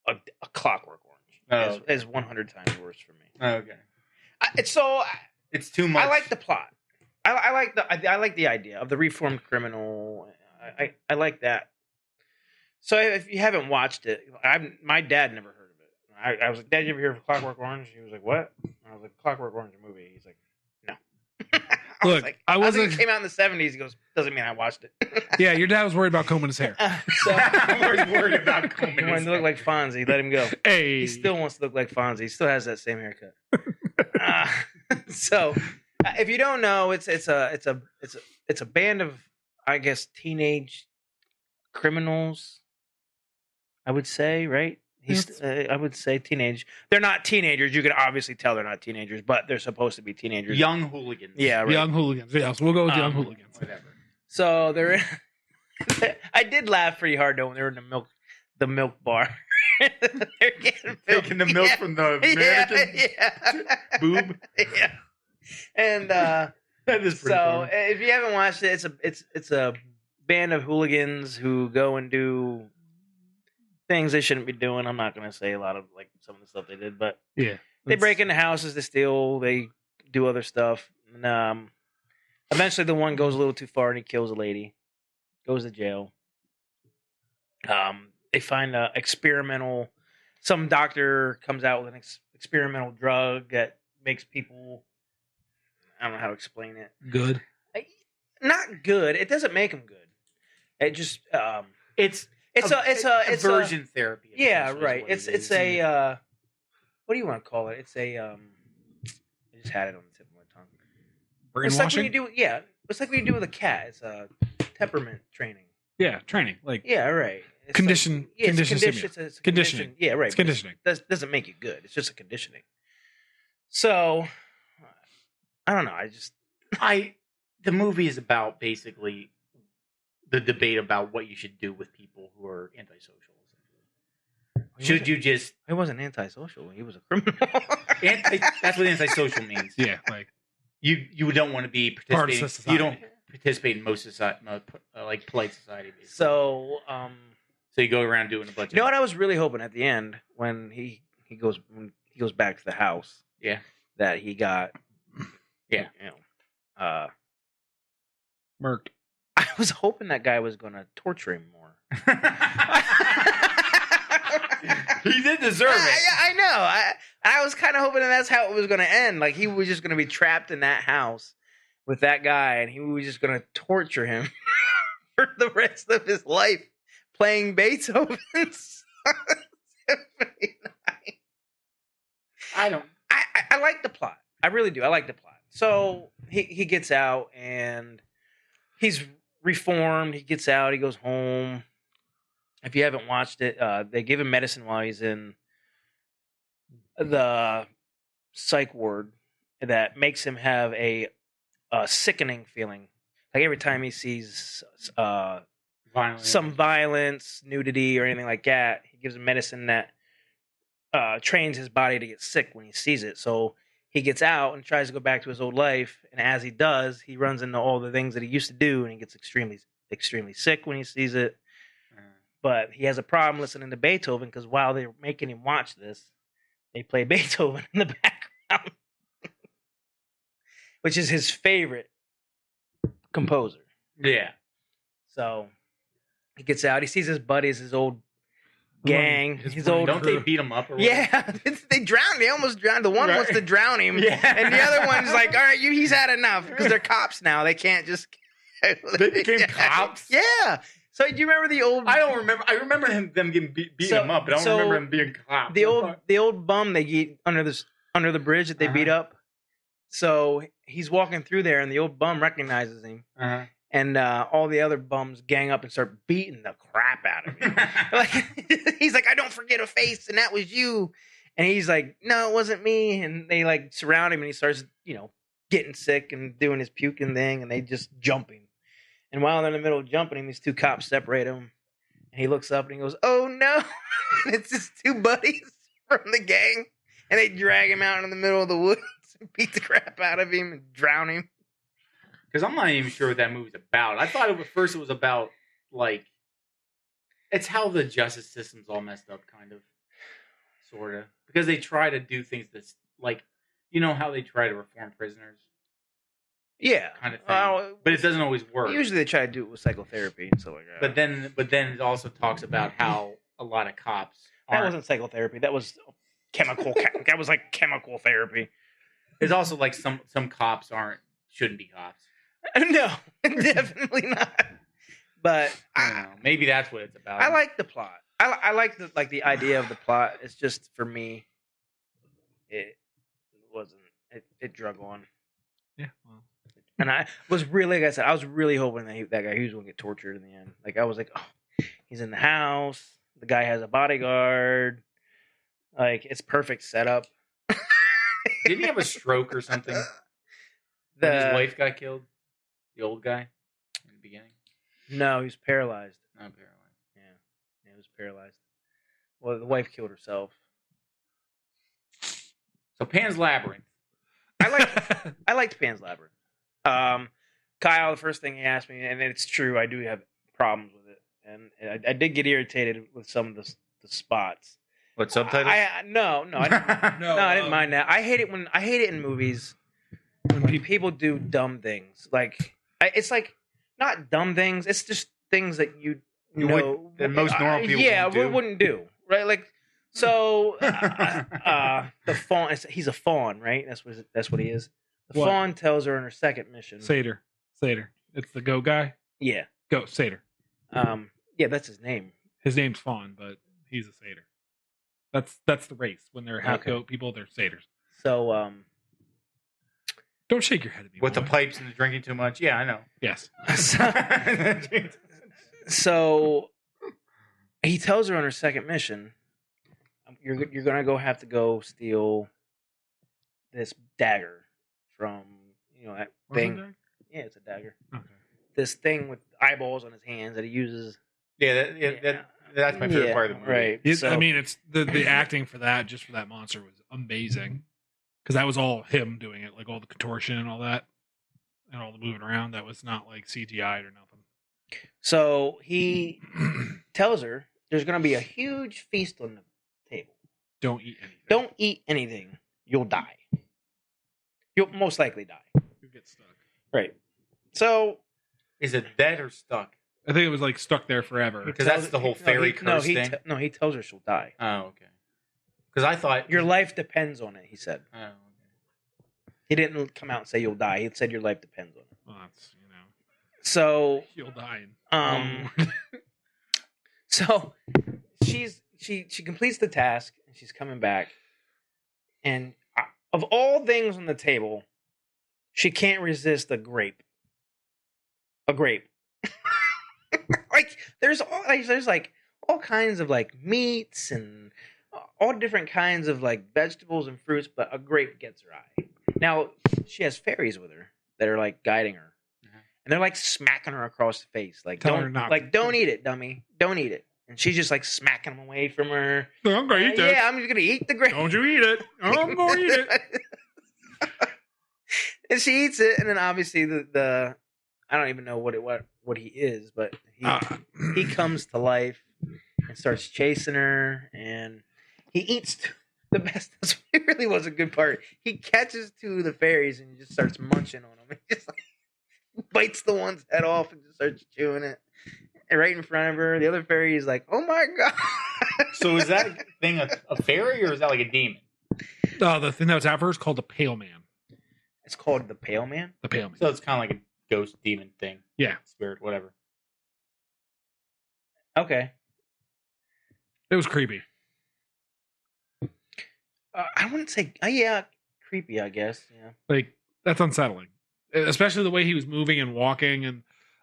A Clockwork Orange Oh, is 100 times worse for me. okay. It's It's too much. I like the plot. I like the idea of the reformed criminal. I like that. So if you haven't watched it, my dad never heard of it. I was like, Dad, you ever hear of Clockwork Orange? He was like, what? I was like, Clockwork Orange movie. He's like, no. Look, I was wasn't- it came out in the 70s. He goes, doesn't mean I watched it. Yeah, your dad was worried about combing his hair. So I'm always worried about combing he wanted his to look like Fonzie. Let him go. Hey. He still wants to look like Fonzie. He still has that same haircut. So, if you don't know, it's a band of, I guess, teenage criminals. I would say, right? I would say teenage. They're not teenagers. You can obviously tell they're not teenagers, but they're supposed to be teenagers. young hooligans. Yeah, right. Young hooligans. Yeah, so we'll go with young hooligans. Whatever. So they're. I did laugh pretty hard though when they were in the milk bar. They're getting Taking the milk from the American yeah. boob. Yeah. And That is pretty so funny. if you haven't watched it, it's a band of hooligans who go and do things they shouldn't be doing. I'm not gonna say a lot of like some of the stuff they did, but Yeah. they break into houses, they steal, they do other stuff. And eventually the one goes a little too far and he kills a lady, goes to jail. They find a experimental. Some doctor comes out with an experimental drug that makes people. I don't know how to explain it. Good. Not good. It doesn't make them good. It just It's it's aversion therapy. yeah, essentially, is right. what it It's is. a what do you want to call it? It's a I just had it on the tip of my tongue. It's like when you Brainwashing? do it's like when you do with a cat. It's a temperament training. Yeah, training. Like, Yeah, right. It's Condition- Like, yeah, it's a condition condition. stimulus. It's a Conditioning. condition. Yeah, right. it's conditioning. Doesn't make you good. It's just a conditioning. So, I don't know. The movie is about basically the debate about what you should do with people who are antisocial. Should you just He wasn't antisocial. He was a criminal. that's what antisocial means. Yeah, like, You don't want to be Part of participating. society. You don't participate in most society, like polite society. Basically. So, So you go around doing a bunch. you know what I was really hoping at the end when he goes back to the house. Yeah. That he got. Yeah. You know, murked. I was hoping that guy was going to torture him more. He did deserve it. I know. I was kind of hoping that's how it was going to end. Like he was just going to be trapped in that house with that guy, and he was just going to torture him for the rest of his life, playing Beethoven's Symphony 9. I like the plot. I really do. I like the plot. So he gets out and he's reformed. He gets out. He goes home. If you haven't watched it, they give him medicine while he's in the psych ward that makes him have a sickening feeling. Like every time he sees Violently. some violence, nudity, or anything like that, he gives him medicine that trains his body to get sick when he sees it. So he gets out and tries to go back to his old life, and as he does, he runs into all the things that he used to do, and he gets extremely, extremely sick when he sees it. But he has a problem listening to Beethoven because while they're making him watch this, they play Beethoven in the background, which is his favorite composer. Yeah. So he gets out. He sees his buddies, his old gang, his buddy. old. Don't they beat him up? Or whatever? Yeah, they drown. They almost drown. The one Right. wants to drown him, Yeah. and the other one's like, "All right, he's had enough," because they're cops now. They can't just. They became cops? Yeah. So do you remember the old? I don't remember. I remember them getting beating So- him up, but I don't so remember him being cops. the old bum they get under the bridge that they beat up. So he's walking through there, and the old bum recognizes him, Uh-huh. and all the other bums gang up and start beating the crap out of him. Like he's like, I don't forget a face, and that was you. And he's like, no, it wasn't me. And they like surround him, and he starts, getting sick and doing his puking thing, and they just jump him. And while they're in the middle of jumping him, these two cops separate him. And he looks up and he goes, oh no. And it's just two buddies from the gang. And they drag him out in the middle of the woods and beat the crap out of him and drown him. Because I'm not even sure what that movie's about. I thought at first it was about, like, it's how the justice system's all messed up, kind of. Sort of. Because they try to do things that's, like, you know how they try to reform prisoners? Yeah. Kind of thing. But it doesn't always work. Usually they try to do it with psychotherapy and stuff like that. But then it also talks about how a lot of cops that wasn't psychotherapy. That was chemical. That was like chemical therapy. There's also like some cops shouldn't be cops. No, definitely not. But I don't know. Maybe that's what it's about. I like the plot. I like the idea of the plot. It's just for me, it wasn't. It drug on. Yeah. Well. And I was really, like I said, I was really hoping that that guy he was going to get tortured in the end. Like I was like, oh, he's in the house. The guy has a bodyguard. Like it's perfect setup. Didn't he have a stroke or something? When his wife got killed? The old guy in the beginning? No, he was paralyzed. Not paralyzed. Yeah, he was paralyzed. Well, the wife killed herself. So Pan's Labyrinth. I liked Pan's Labyrinth. Kyle, the first thing he asked me, and it's true, I do have problems with it, and I did get irritated with some of the spots. What subtitles? No, I didn't mind that. I hate it in movies when people do dumb things. Like it's like not dumb things. It's just things that that most normal people wouldn't do. Right? Like so, the fawn. He's a fawn, right? That's what he is. The fawn tells her in her second mission. Satyr. It's the goat guy. Yeah. Goat Satyr. Yeah, that's his name. His name's Fawn, but he's a satyr. That's the race. When they're half goat people, they're satyrs. So, don't shake your head at me. With boy. the pipes and the drinking too much. Yeah, I know. Yes. So he tells her on her second mission, you're gonna have to go steal this dagger from that thing. Yeah, it's a dagger. Okay. This thing with eyeballs on his hands that he uses. Yeah, that's my favorite part of the movie. Right. I mean, it's the acting for that, just for that monster, was amazing. Because that was all him doing it, like all the contortion and all that, and all the moving around. That was not like CGI'd or nothing. So he tells her there's going to be a huge feast on the table. Don't eat anything. Don't eat anything. You'll die. You'll most likely die. You get stuck. Right. So Is it dead or stuck? I think it was like stuck there forever. Because that's the whole fairy curse thing. He tells her she'll die. Oh, okay. Because I thought Your life depends on it, he said. Oh, okay. He didn't come out and say you'll die. He said your life depends on it. Well, that's So you'll die. So she completes the task and she's coming back, and of all things on the table, she can't resist a grape. Like there's like all kinds of like meats and all different kinds of like vegetables and fruits, but a grape gets her eye. Now she has fairies with her that are like guiding her, and they're like smacking her across the face, like don't eat it, dummy, don't eat it. And she's just like smacking them away from her. No, I'm gonna eat that. Yeah, I'm just gonna eat the grape. Don't you eat it? I'm gonna eat it. And she eats it, and then obviously the I don't even know what he is, but he comes to life and starts chasing her, and he eats the best. It really was a good part. He catches two of the fairies and he just starts munching on them. He just like bites the one's head off and just starts chewing it. And right in front of her, the other fairy is like, "Oh my god!" So is that thing a fairy or is that like a demon? The thing that was out first is called the Pale Man. It's called the Pale Man. The Pale Man. So it's kind of like a ghost demon thing. Yeah. Spirit, whatever. Okay. It was creepy. I wouldn't say, yeah, creepy, I guess. Yeah. Like, that's unsettling. Especially the way he was moving and walking. And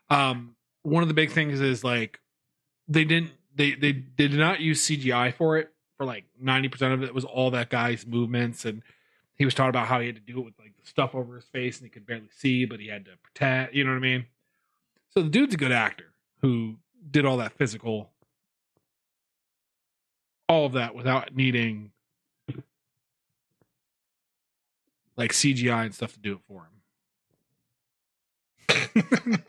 One of the big things is like they did not use CGI for it. For like 90% of it was all that guy's movements, and he was talking about how he had to do it with like the stuff over his face and he could barely see, but he had to protect, you know what I mean? So the dude's a good actor who did all that physical, all of that without needing like CGI and stuff to do it for him.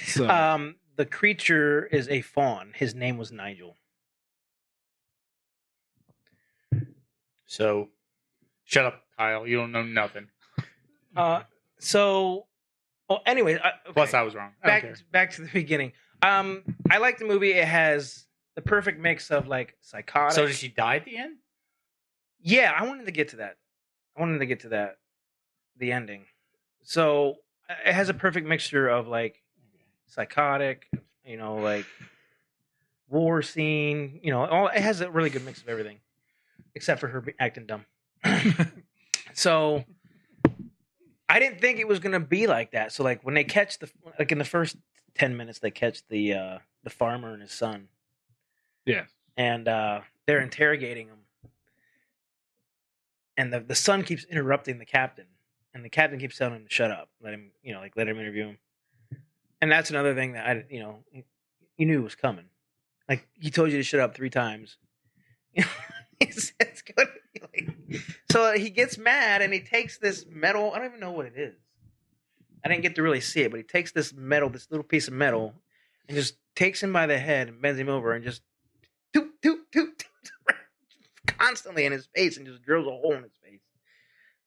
So The creature is a fawn. His name was Nigel. So, shut up, Kyle. You don't know nothing. Anyway, Plus, I was wrong. Back to the beginning. I like the movie. It has the perfect mix of like psychotic. So, did she die at the end? Yeah, I wanted to get to that. The ending. So it has a perfect mixture of like psychotic, like war scene, it has a really good mix of everything, except for her acting dumb. So I didn't think it was gonna be like that. So like when they catch in the first 10 minutes, they catch the farmer and his son. Yeah. And they're interrogating him. And the son keeps interrupting the captain. And the captain keeps telling him to shut up. Let him interview him. And that's another thing that you knew was coming. Like, he told you to shut up 3 times. So he gets mad and he takes this metal. I don't even know what it is. I didn't get to really see it, but he takes this little piece of metal, and just takes him by the head and bends him over and just toot, toot, toot, toot, constantly in his face, and just drills a hole in his face.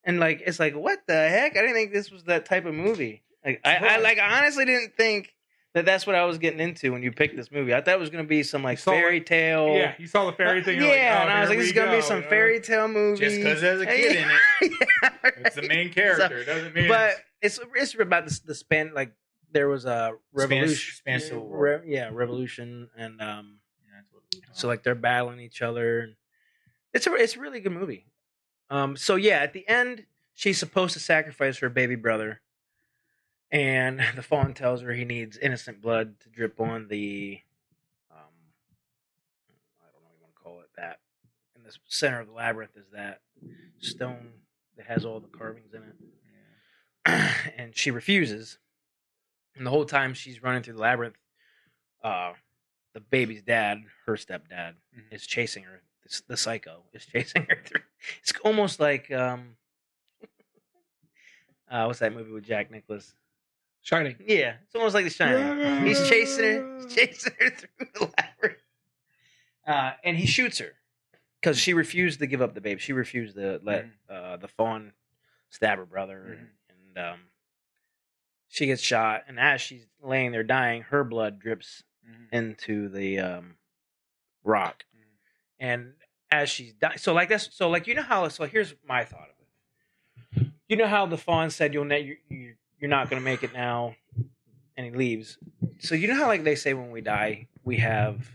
And like, it's like, what the heck? I didn't think this was that type of movie. Like, I honestly didn't think that that's what I was getting into when you picked this movie. I thought it was going to be some like fairy tale. Yeah, you saw the fairy thing. Yeah, and I was like, this is going to be some fairy tale movie. Just because there's a kid in it, right. It's the main character. It doesn't mean. But it's about the span. Like, there was a revolution. Spanish Civil War. Revolution, and so like they're battling each other. It's a really good movie. So yeah, at the end, she's supposed to sacrifice her baby brother. And the fawn tells her he needs innocent blood to drip on the, I don't know what you want to call it, that. In the center of the labyrinth is that stone that has all the carvings in it. Yeah. And she refuses. And the whole time she's running through the labyrinth, the baby's dad, her stepdad, is chasing her. The psycho is chasing her through. It's almost like, what's that movie with Jack Nicklaus? Shining. Yeah, it's almost like The Shining. He's chasing her through the labyrinth, and he shoots her because she refused to give up the babe. She refused to let the fawn stab her brother, and she gets shot. And as she's laying there dying, her blood drips into the rock, and as she's dying, so like this, so like how. So here's my thought of it. You know how the fawn said you're not going to make it now, and he leaves. So you know how like they say when we die, we have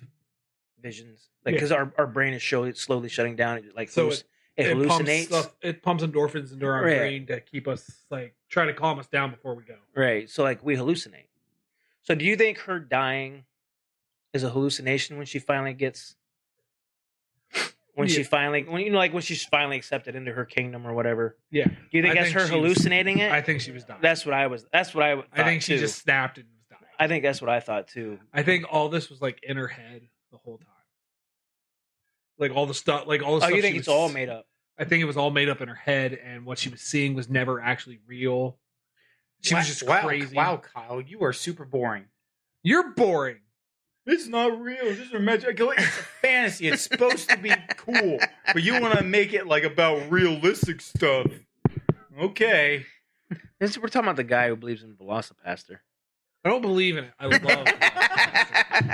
visions? Like, because our brain is slowly shutting down. It hallucinates. It pumps endorphins into our brain to keep us, like, try to calm us down before we go. Right. So like we hallucinate. So do you think her dying is a hallucination when she finally gets... When she's finally accepted into her kingdom or whatever. Yeah. Do you think that's her hallucinating it? I think she was dying. That's what I thought, I think she just snapped and was dying. I think that's what I thought too. I think all this was like in her head the whole time. Like all the stuff, Oh, you think it's all made up? I think it was all made up in her head, and what she was seeing was never actually real. She was just crazy. Wow, Kyle, you are super boring. You're boring. It's not real. This is magic. It's a fantasy. It's supposed to be cool, but you want to make it like about realistic stuff. Okay. We're talking about the guy who believes in Velocipaster. I don't believe in it. I love Velocipaster.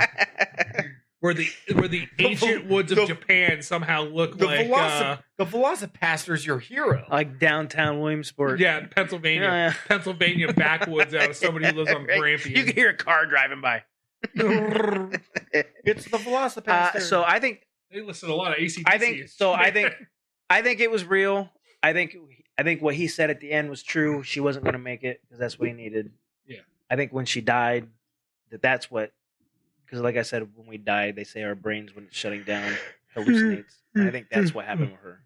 Where the ancient woods of Japan somehow look like the Velocipaster is your hero. Like downtown Williamsport. Yeah, Pennsylvania. Pennsylvania backwoods out of somebody who lives on Grampian. You can hear a car driving by. It's the Velocipaster. So I think they listen to a lot of ACDC. I think it was real. I think I think what he said at the end was true. She wasn't going to make it because that's what he needed. Yeah. I think when she died, that's what. Because like I said, when we die, they say our brains, when it's shutting down, hallucinates. And I think that's what happened with her.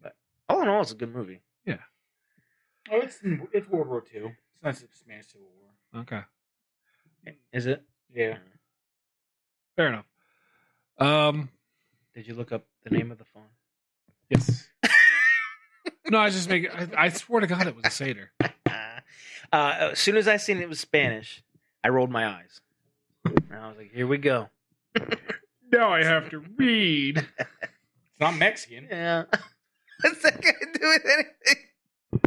But all in all, it's a good movie. Oh, it's World War II. It's not Spanish Civil War. Okay. Is it? Yeah. Fair enough. Did you look up the name of the phone? Yes. No, I was just making. I swear to God, it was a satyr. As soon as I seen it was Spanish, I rolled my eyes. And I was like, "Here we go." Now I have to read. It's not Mexican. Yeah. What's that got to do with anything?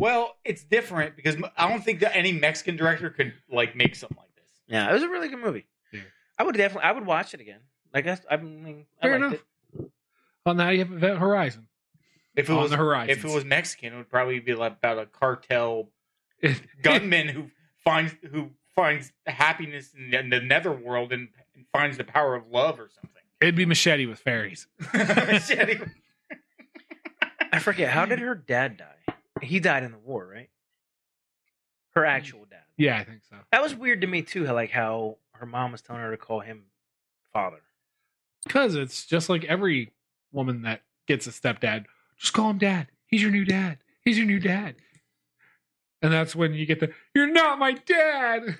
Well, it's different because I don't think that any Mexican director could like make something like this. Yeah, it was a really good movie. Yeah. I would watch it again. Like I mean, I Fair liked enough. it. Well, now you have Event Horizon. If it On was the horizons. if it was Mexican, it would probably be like about a cartel gunman who finds happiness in the netherworld and finds the power of love or something. It'd be Machete with fairies. Machete. I forget, how did her dad die? He died in the war, right? Her actual dad. Yeah, I think so. That was weird to me too. How her mom was telling her to call him father. Because it's just like every woman that gets a stepdad. Just call him dad. He's your new dad. He's your new dad. And that's when you get the, you're not my dad.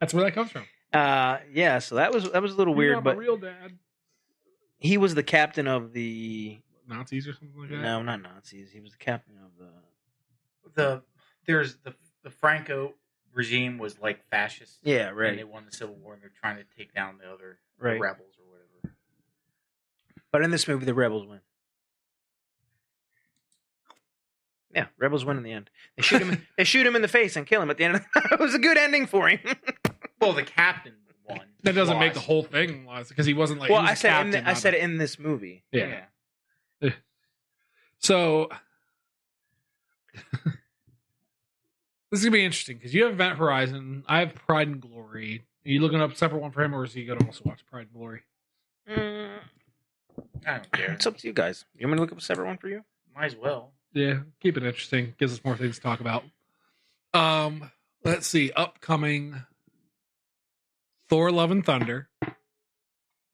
That's where that comes from. Yeah. So that was a little You're weird, not my but real dad. he was the captain of the. Nazis or something like that? No, not Nazis. He was the captain of There's the Franco regime was like fascist. Yeah, And right. they won the Civil War and they're trying to take down the other Right. rebels or whatever. But in this movie, the rebels win. Yeah, rebels win in the end. They shoot him. They shoot him in the face and kill him at the end. It was a good ending for him. Well, the captain won. That doesn't make the Lost. whole thing lost because he wasn't like. Well, he was I a said captain, I not said a- it in this movie. Yeah. So this is gonna be interesting because you have Event Horizon. I have Pride and Glory. Are you looking up a separate one for him, or is he gonna also watch Pride and Glory? Mm, I don't care. it's up to you guys. You want me to look up a separate one for you? Might as well. Yeah, keep it interesting. Gives us more things to talk about. Let's see. Upcoming Thor: Love and Thunder.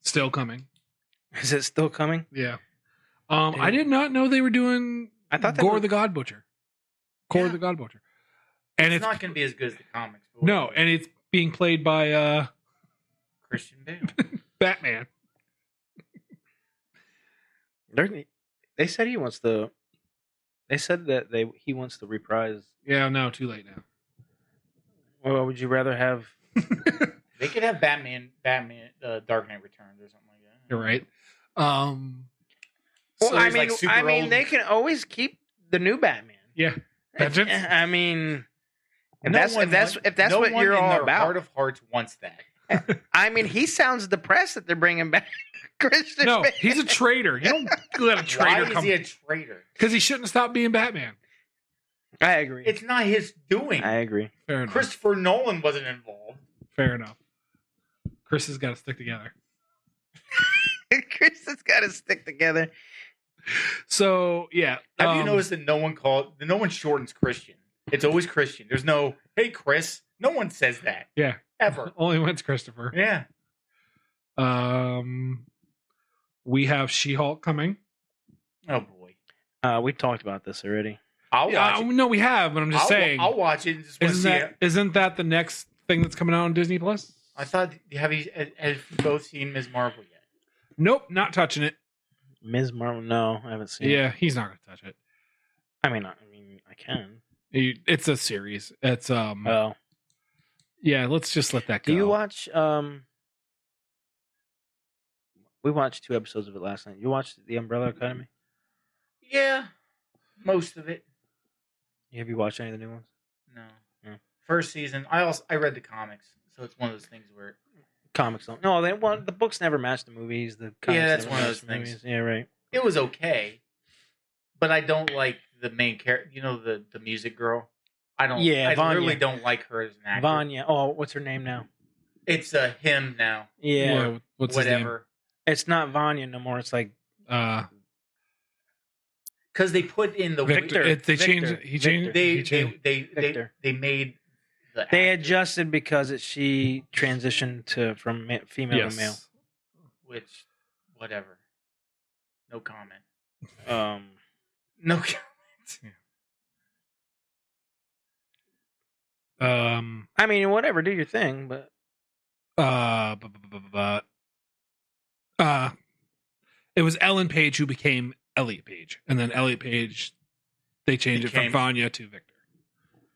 Still coming. Is it still coming? Yeah. I did not know they were doing I thought Gore the God Butcher. Gore Yeah. the God Butcher. And It's it's not going to be as good as the comics. But no, and it's being played by Christian Bale. Batman. They said he wants the. They said that he wants the reprise. Yeah, no, too late now. Well, would you rather have? They could have Batman, Dark Knight Returns or something like that. You're right. Well, So I he's, mean, like, super old. they can always keep the new Batman. Yeah. Vengeance? I mean, if No that's one what one you're in all their about. Heart of hearts wants that. I mean, he sounds depressed that they're bringing back Christian. No, Bale. he's a traitor. You don't let a Why traitor is come he a traitor? because he shouldn't have stopped being Batman. I agree. It's not his doing. I agree. Fair enough. Christopher Nolan wasn't involved. Fair enough. Chris has got to stick together. Chris has got to stick together. So yeah, Have you noticed that no one shortens Christian? It's always Christian. There's no, hey Chris. No one says that Yeah, ever. only when it's Christopher. Yeah. We have She-Hulk coming. Oh boy. We talked about this already. I'll Yeah, watch it. no, we have, but I'm just saying. I'll watch it. And just want to see it. Isn't that the next thing that's coming out on Disney Plus? I thought, have you both seen Ms. Marvel yet? Nope, not touching it. Ms. Marvel? No, I haven't seen. Yeah, he's not gonna touch it. I mean, I can. It's a series. It's Oh, yeah. Let's just let that go. do you watch? We watched 2 episodes of it last night. You watched The Umbrella Academy? Yeah, most of it. Have you watched any of the new ones? No. Yeah. First season. I read the comics, so it's one of those things where Comics don't. No, the books never match the movies. The comics Yeah, that's never one of match those the things. movies. Yeah, right. it was okay, but I don't like the main character. You know, the music girl. I don't. Yeah, I Vanya. really don't like her as an actor. Vanya. Oh, what's her name now? It's him now. Yeah, What's his name? Whatever. it's not Vanya no more. It's like because they put in the Victor. They Victor. changed. He changed. Victor. he changed. Victor. they made the They actor, adjusted because she transitioned from female Yes. to male. which whatever. No comment. No comment. I mean, whatever, do your thing, but It was Ellen Page who became Elliot Page, and then Elliot Page, they changed it Became- from Vanya to Victor.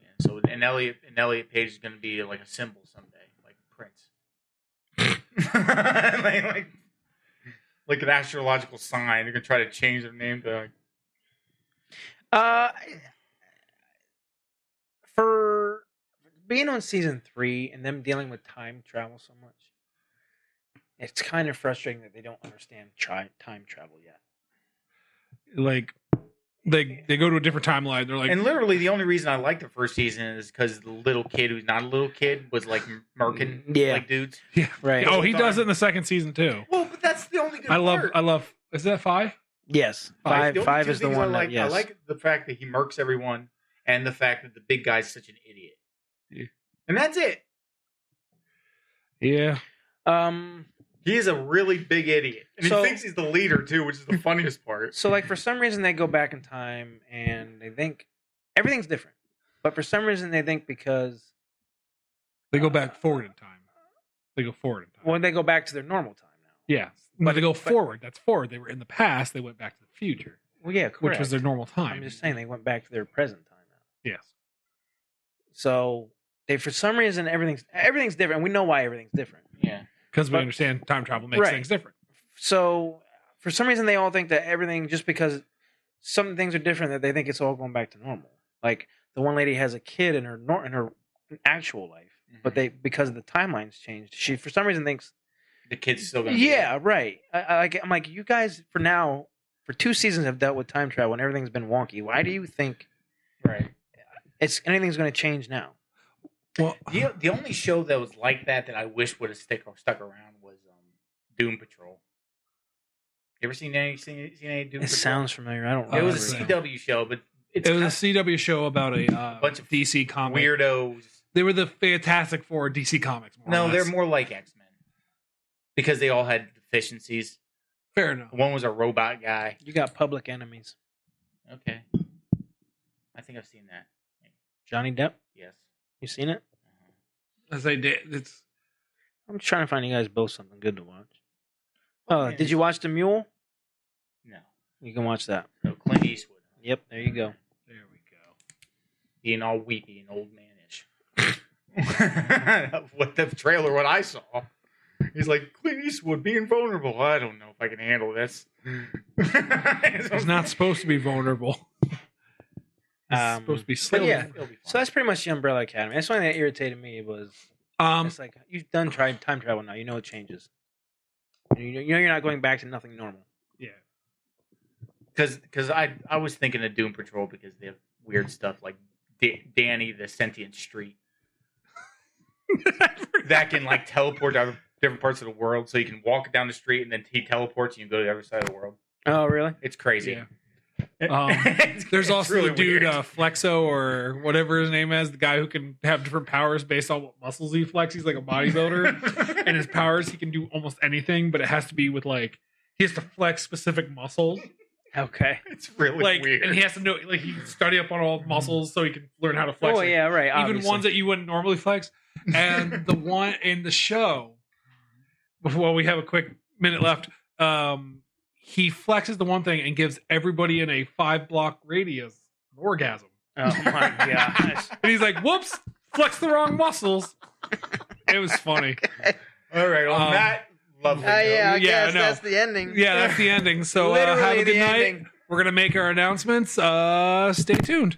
Yeah, so and Elliot Page is going to be like a symbol someday, like Prince, like an astrological sign. They're going to try to change their name to. for being on season 3 and them dealing with time travel so much, it's kind of frustrating that they don't understand time travel yet. Like they go to a different timeline. They're like, And literally, the only reason I like the first season is because the little kid who's not a little kid was like murking Yeah. like dudes. yeah, Right. oh, he does it in the second season too. Well, but that's the only good I part. love. Is that 5? Yes. Like, the only Five two is the things one I like. that, yes. I like the fact that he murks everyone, and the fact that the big guy's such an idiot. Yeah. And that's it. Yeah. He is a really big idiot, and So- he thinks he's the leader too, which is the funniest part. So, like, for some reason, they go back in time and they think everything's different. But for some reason, they think because, They go back forward in time. They go forward in time. well, they go back to their normal time now. Yeah. But they go forward. That's forward. They were in the past. They went back to the future, Well, yeah, correct. which was their normal time. I'm just saying they went back to their present time now. Yes. So, they, for some reason, everything's different. We know why everything's different. Yeah, Because we But- understand time travel makes Right. things different. So, for some reason, they all think that everything, just because some things are different, that they think it's all going back to normal. Like the one lady has a kid in her actual life, but they, because the timelines changed, she for some reason thinks, the kid's still gonna. yeah, right. I'm like, you guys for 2 seasons have dealt with time travel and everything's been wonky. Why do you think Right. anything's going to change now? Well, The only show that was like that I wish would have stuck around was Doom Patrol. You ever seen any Doom Patrol? It sounds familiar. I don't. It was a remember. CW show, but it's it was a CW show about a bunch of DC comic. weirdos. They were the Fantastic Four DC comics. More or No, they're less. more like X-Men because they all had deficiencies. fair enough. One was a robot guy. You got Public Enemies. Okay, I think I've seen that. Johnny Depp. Yes. You seen it? As they did, it's I'm just trying to find you guys both something good to watch. Oh, man, did you watch The Mule? No. You can watch that. No, Clint Eastwood. Yep, there you go. there we go. Being all weepy and old manish. What I saw. He's like, Clint Eastwood being vulnerable. I don't know if I can handle this. He's not supposed to be vulnerable. He's supposed to be But silly. yeah, It'll be so fine. that's pretty much the Umbrella Academy. That's one thing that irritated me was it's like you've done time travel now. You know it changes. You know you're not going back to nothing normal. yeah. Because I was thinking of Doom Patrol because they have weird stuff like Danny the sentient street that can like teleport to different parts of the world, so you can walk down the street and then he teleports and you go to the other side of the world. Oh, really? It's crazy. Yeah. There's also the dude Flexo or whatever his name is, the guy who can have different powers based on what muscles he flex. He's like a bodybuilder, and his powers he can do almost anything, but it has to be with like he has to flex specific muscles. Okay. It's really Like, weird. and he has to know like he can study up on all the muscles so he can learn how to flex. Oh it. yeah, right. Even Obviously. ones that you wouldn't normally flex. And the one in the show, before we have a quick minute left, he flexes the one thing and gives everybody in a 5-block radius an orgasm. Oh my gosh. And he's like, whoops, flex the wrong muscles. It was funny. All right, on that lovely note, I guess no. that's the ending. Yeah, that's the ending. So Literally have a good the night. ending. We're going to make our announcements. Stay tuned.